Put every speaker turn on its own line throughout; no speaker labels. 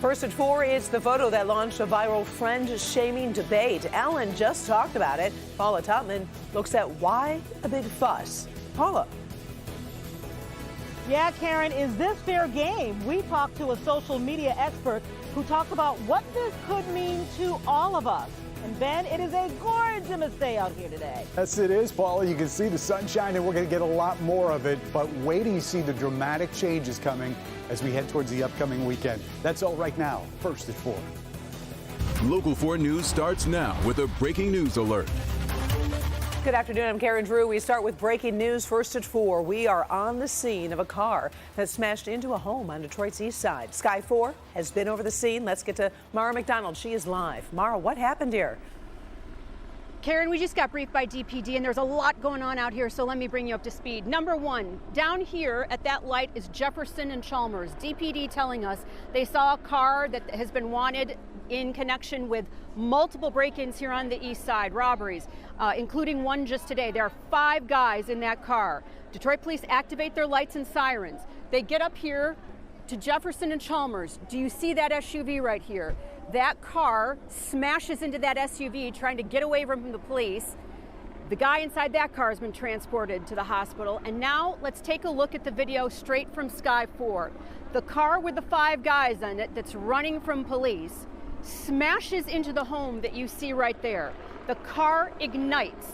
First at 4, it's the photo that launched a viral friend-shaming debate. Ellen just talked about it. Paula Tutman looks at why the big fuss. Paula.
Yeah, Karen, is this fair game? We talked to a social media expert who talked about what this could mean to all of us. And Ben, it is a gorgeous day out here today.
Yes, it is, Paula. You can see the sunshine, and we're going to get a lot more of it. But wait till you see the dramatic changes coming as we head towards the upcoming weekend. That's all right now. First at 4.
Local 4 News starts now with a breaking news alert.
Good afternoon. I'm Karen Drew. We start with breaking news. First at 4, we are on the scene of a car that smashed into a home on Detroit's east side. Sky 4 has been over the scene. Let's get to Mara McDonald. She is live. Mara, what happened here?
Karen, we just got briefed by DPD, and there's a lot going on out here, so let me bring you up to speed. Number one, down here at that light is Jefferson and Chalmers. DPD telling us they saw a car that has been wanted in connection with multiple break-ins here on the east side, robberies, including one just today. There are 5 guys in that car. Detroit police activate their lights and sirens. They get up here to Jefferson and Chalmers. Do you see that SUV right here? That car smashes into that SUV trying to get away from the police. The guy inside that car has been transported to the hospital. And now let's take a look at the video straight from Sky 4. The car with the 5 guys in it that's running from police smashes into the home that you see right there. The car ignites.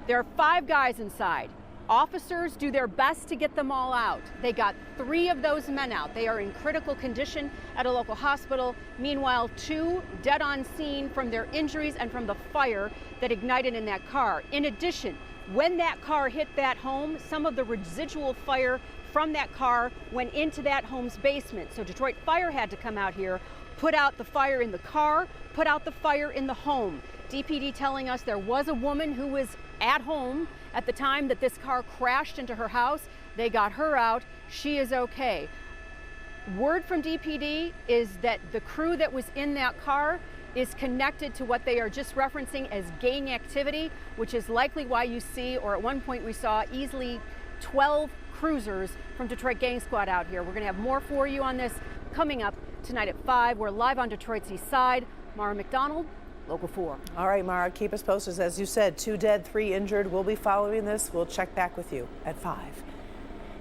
There are 5 guys inside. Officers do their best to get them all out. They got 3 of those men out. They are in critical condition at a local hospital. Meanwhile, 2 dead on scene from their injuries and from the fire that ignited in that car. In addition, when that car hit that home, some of the residual fire from that car went into that home's basement. So Detroit Fire had to come out here, put out the fire in the car, put out the fire in the home. DPD telling us there was a woman who was at home at the time that this car crashed into her house. They got her out. She is okay. Word from DPD is that the crew that was in that car is connected to what they are just referencing as gang activity, which is likely why you see, or at one point we saw, easily 12 cruisers from Detroit Gang Squad out here. We're going to have more for you on this coming up tonight at 5. We're live on Detroit's east side. Mara McDonald, Local 4.
All right, Mara, keep us posted. As you said, 2 dead, 3 injured. We'll be following this. We'll check back with you at 5.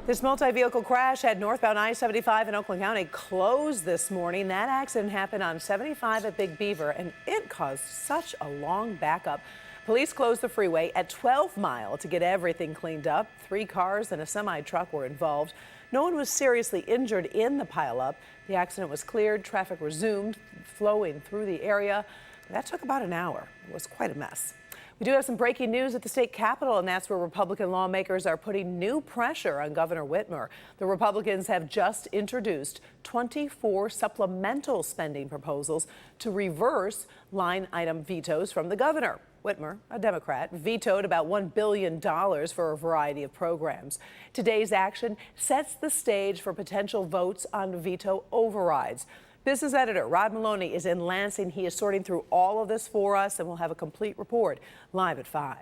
This multi-vehicle crash had northbound I-75 in Oakland County closed this morning. That accident happened on 75 at Big Beaver, and it caused such a long backup. Police closed the freeway at 12 Mile to get everything cleaned up. 3 cars and a semi-truck were involved. No one was seriously injured in the pileup. The accident was cleared. Traffic resumed flowing through the area. That took about an hour. It was quite a mess. We do have some breaking news at the state capitol, and that's where Republican lawmakers are putting new pressure on Governor Whitmer. The Republicans have just introduced 24 supplemental spending proposals to reverse line item vetoes from the governor. Whitmer, a Democrat, vetoed about $1 billion for a variety of programs. Today's action sets the stage for potential votes on veto overrides. Business editor Rod Maloney is in Lansing. He is sorting through all of this for us, and we'll have a complete report live at 5.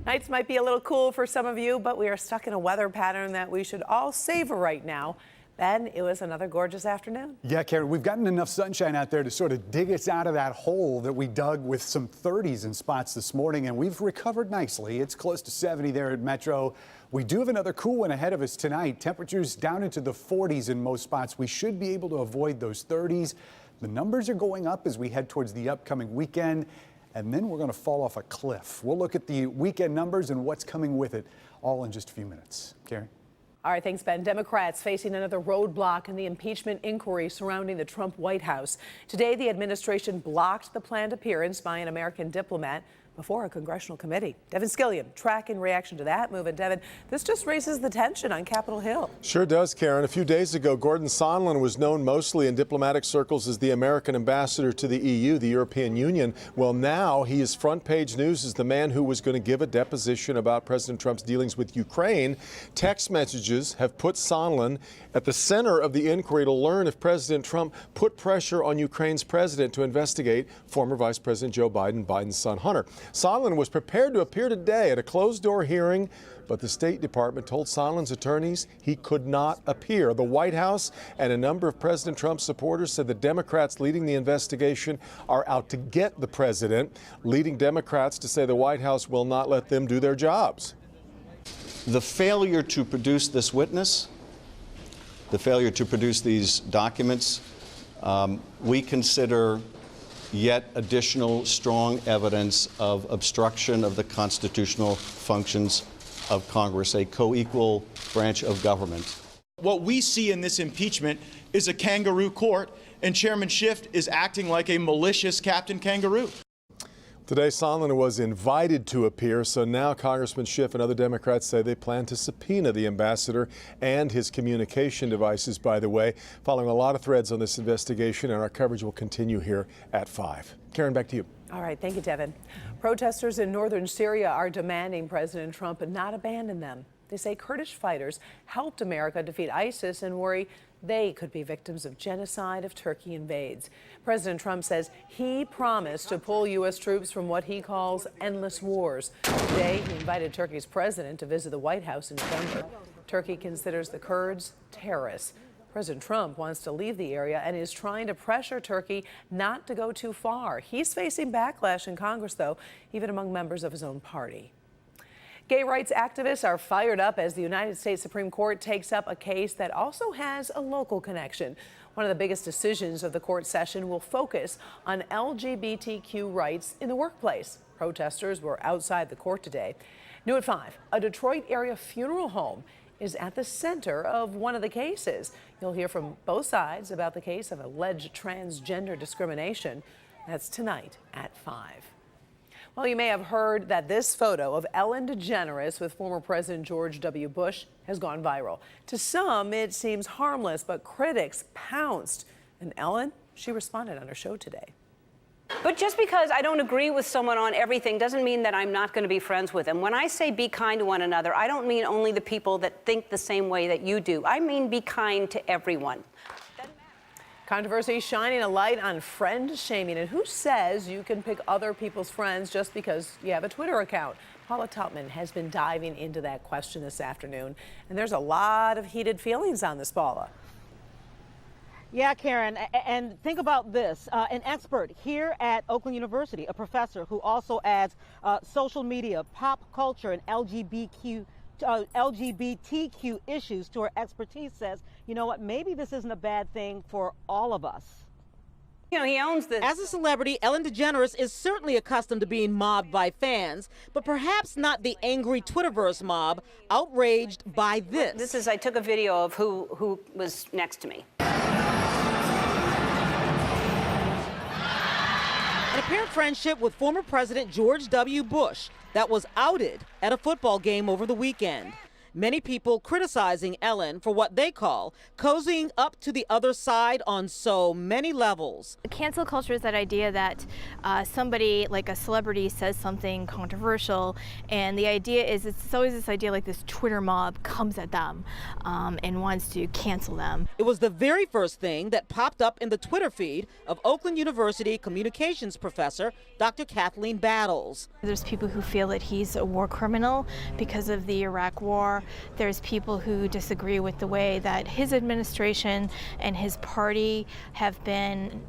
Nights might be a little cool for some of you, but we are stuck in a weather pattern that we should all savor right now. Ben, it was another gorgeous afternoon.
Yeah, Karen, we've gotten enough sunshine out there to sort of dig us out of that hole that we dug with some 30s in spots this morning, and we've recovered nicely. It's close to 70 there at Metro. We do have another cool one ahead of us tonight. Temperatures down into the 40s in most spots. We should be able to avoid those 30s. The numbers are going up as we head towards the upcoming weekend, and then we're going to fall off a cliff. We'll look at the weekend numbers and what's coming with it all in just a few minutes. Karen?
All right, thanks, Ben. Democrats facing another roadblock in the impeachment inquiry surrounding the Trump White House. Today, the administration blocked the planned appearance by an American diplomat before a congressional committee. Devin Scillian tracking reaction to that move. And Devin, this just raises the tension on Capitol Hill.
Sure does, Karen. A few days ago, Gordon Sondland was known mostly in diplomatic circles as the American ambassador to the EU, the European Union. Well, now he is front page news as the man who was going to give a deposition about President Trump's dealings with Ukraine. Text messages have put Sondland at the center of the inquiry to learn if President Trump put pressure on Ukraine's president to investigate former Vice President Joe Biden, Biden's son Hunter. Sondland was prepared to appear today at a closed-door hearing, but the State Department told Sondland's attorneys he could not appear. The White House and a number of President Trump's supporters said the Democrats leading the investigation are out to get the president, leading Democrats to say the White House will not let them do their jobs.
The failure to produce this witness, the failure to produce these documents, we consider yet additional strong evidence of obstruction of the constitutional functions of Congress, a co-equal branch of government.
What we see in this impeachment is a kangaroo court, and Chairman Schiff is acting like a malicious Captain Kangaroo.
Today, Sondland was invited to appear, so now Congressman Schiff and other Democrats say they plan to subpoena the ambassador and his communication devices, by the way. Following a lot of threads on this investigation, and our coverage will continue here at 5. Karen, back to you.
All right, thank you, Devin. Protesters in northern Syria are demanding President Trump not abandon them. They say Kurdish fighters helped America defeat ISIS and worry they could be victims of genocide if Turkey invades. President Trump says he promised to pull U.S. troops from what he calls endless wars. Today, he invited Turkey's president to visit the White House in November. Turkey considers the Kurds terrorists. President Trump wants to leave the area and is trying to pressure Turkey not to go too far. He's facing backlash in Congress, though, even among members of his own party. Gay rights activists are fired up as the United States Supreme Court takes up a case that also has a local connection. One of the biggest decisions of the court session will focus on LGBTQ rights in the workplace. Protesters were outside the court today. New at 5, a Detroit area funeral home is at the center of one of the cases. You'll hear from both sides about the case of alleged transgender discrimination. That's tonight at 5. Well, you may have heard that this photo of Ellen DeGeneres with former President George W. Bush has gone viral. To some, it seems harmless, but critics pounced. And Ellen, she responded on her show today.
But just because I don't agree with someone on everything doesn't mean that I'm not going to be friends with them. When I say be kind to one another, I don't mean only the people that think the same way that you do. I mean be kind to everyone.
Controversy shining a light on friend shaming. And who says you can pick other people's friends just because you have a Twitter account? Paula Tutman has been diving into that question this afternoon. And there's a lot of heated feelings on this, Paula.
Yeah, Karen, and think about this. An expert here at Oakland University, a professor who also adds social media, pop culture, and LGBTQ issues to her expertise, says, you know what, maybe this isn't a bad thing for all of us.
You know, he owns this.
As a celebrity, Ellen DeGeneres is certainly accustomed to being mobbed by fans, but perhaps not the angry Twitterverse mob outraged by this.
I took a video of who was next to me.
An apparent friendship with former President George W. Bush that was outed at a football game over the weekend. Many people criticizing Ellen for what they call cozying up to the other side on so many levels.
Cancel culture is that idea that somebody, like a celebrity, says something controversial, and the idea is it's always this idea like this Twitter mob comes at them and wants to cancel them.
It was the very first thing that popped up in the Twitter feed of Oakland University communications professor Dr. Kathleen Battles.
There's people who feel that he's a war criminal because of the Iraq War. There's people who disagree with the way that his administration and his party have been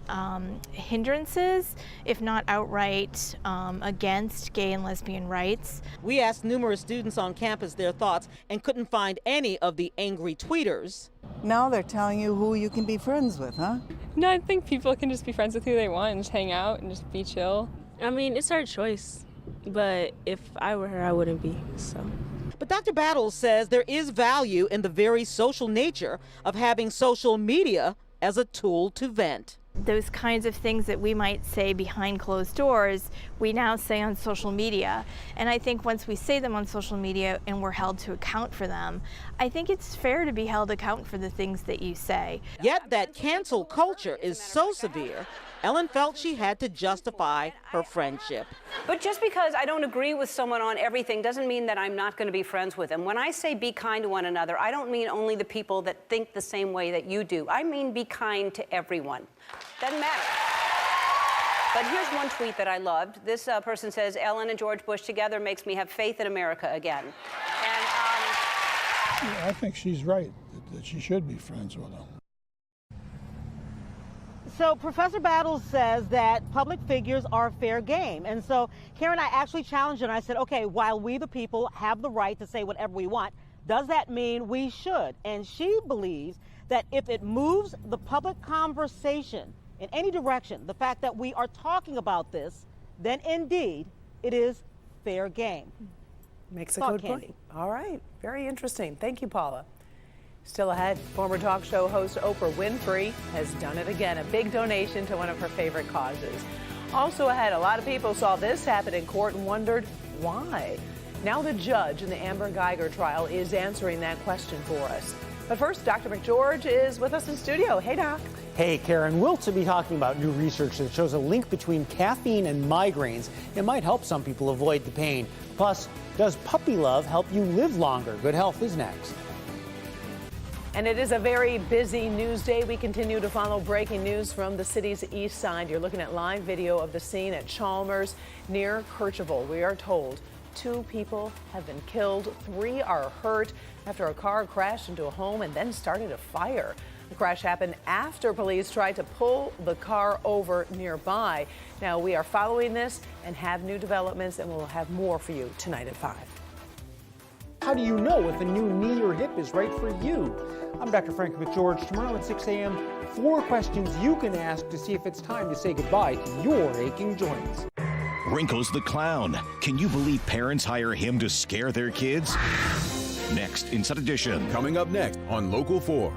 hindrances, if not outright against gay and lesbian rights.
We asked numerous students on campus their thoughts and couldn't find any of the angry tweeters.
Now they're telling you who you can be friends with, huh?
No, I think people can just be friends with who they want and just hang out and just be chill. I mean, it's our choice, but if I were her, I wouldn't be, so.
But Dr. Battles says there is value in the very social nature of having social media as a tool to vent.
Those kinds of things that we might say behind closed doors, we now say on social media. And I think once we say them on social media and we're held to account for them, I think it's fair to be held account for the things that you say.
Yet that cancel culture is so severe, Ellen felt she had to justify her friendship.
But just because I don't agree with someone on everything doesn't mean that I'm not going to be friends with them. When I say be kind to one another, I don't mean only the people that think the same way that you do. I mean be kind to everyone. Doesn't matter. But here's one tweet that I loved. This person says, Ellen and George Bush together makes me have faith in America again. And
I think she's right, that she should be friends with him.
So Professor Battles says that public figures are fair game. And so, Karen, I actually challenged her and I said, okay, while we the people have the right to say whatever we want, does that mean we should? And she believes that if it moves the public conversation in any direction, the fact that we are talking about this, then indeed it is fair game.
Makes a good point. All right. Very interesting. Thank you, Paula. Still ahead, former talk show host Oprah Winfrey has done it again, a big donation to one of her favorite causes. Also ahead, a lot of people saw this happen in court and wondered why. Now the judge in the Amber Geiger trial is answering that question for us. But first, Dr. McGeorge is with us in studio. Hey, Doc.
Hey, Karen. We'll be talking about new research that shows a link between caffeine and migraines. It might help some people avoid the pain. Plus, does puppy love help you live longer? Good health is next.
And it is a very busy news day. We continue to follow breaking news from the city's east side. You're looking at live video of the scene at Chalmers near Kercheval. We are told 2 people have been killed, 3 are hurt after a car crashed into a home and then started a fire. The crash happened after police tried to pull the car over nearby. Now we are following this and have new developments, and we'll have more for you tonight at 5.
How do you know if a new knee or hip is right for you? I'm Dr. Frank McGeorge. Tomorrow at 6 a.m., 4 questions you can ask to see if it's time to say goodbye to your aching joints.
Wrinkles the Clown. Can you believe parents hire him to scare their kids? Next, Inside Edition.
Coming up next on Local 4.